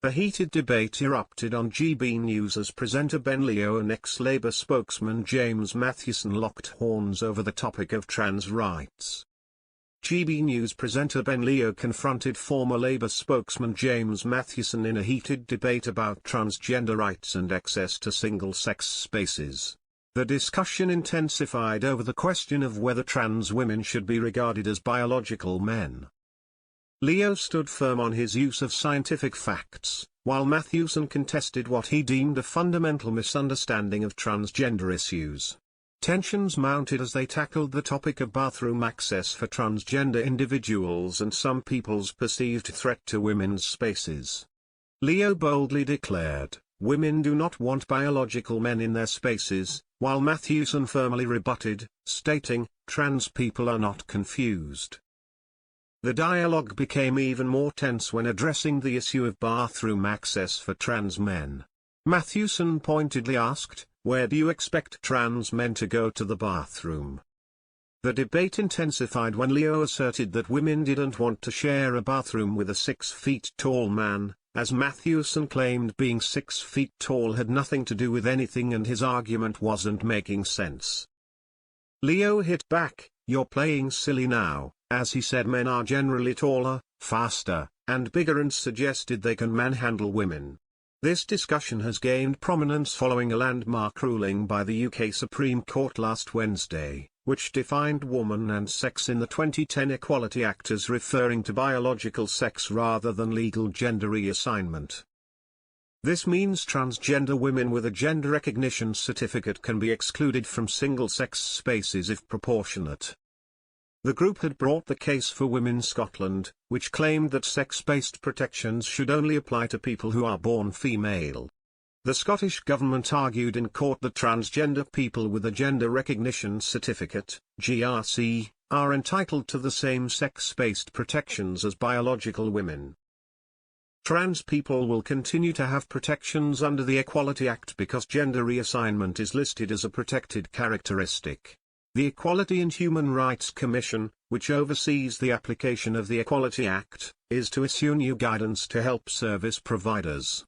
A heated debate erupted on GB News as presenter Ben Leo and ex-Labour spokesman James Matthewson locked horns over the topic of trans rights. GB News presenter Ben Leo confronted former Labour spokesman James Matthewson in a heated debate about transgender rights and access to single-sex spaces. The discussion intensified over the question of whether trans women should be regarded as biological men. Leo stood firm on his use of scientific facts, while Matthewson contested what he deemed a fundamental misunderstanding of transgender issues. Tensions mounted as they tackled the topic of bathroom access for transgender individuals and some people's perceived threat to women's spaces. Leo boldly declared, "Women do not want biological men in their spaces," while Matthewson firmly rebutted, stating, "Trans people are not confused." The dialogue became even more tense when addressing the issue of bathroom access for trans men. Matthewson pointedly asked, "Where do you expect trans men to go to the bathroom?" The debate intensified when Leo asserted that women didn't want to share a bathroom with a 6 feet tall man, as Matthewson claimed being 6 feet tall had nothing to do with anything and his argument wasn't making sense. Leo hit back, "You're playing silly now," as he said men are generally taller, faster, and bigger, and suggested they can manhandle women. This discussion has gained prominence following a landmark ruling by the UK Supreme Court last Wednesday, which defined woman and sex in the 2010 Equality Act as referring to biological sex rather than legal gender reassignment. This means transgender women with a gender recognition certificate can be excluded from single-sex spaces if proportionate. The group had brought the case for Women Scotland, which claimed that sex-based protections should only apply to people who are born female. The Scottish Government argued in court that transgender people with a Gender Recognition Certificate, GRC, are entitled to the same sex-based protections as biological women. Trans people will continue to have protections under the Equality Act because gender reassignment is listed as a protected characteristic. The Equality and Human Rights Commission, which oversees the application of the Equality Act, is to issue new guidance to help service providers.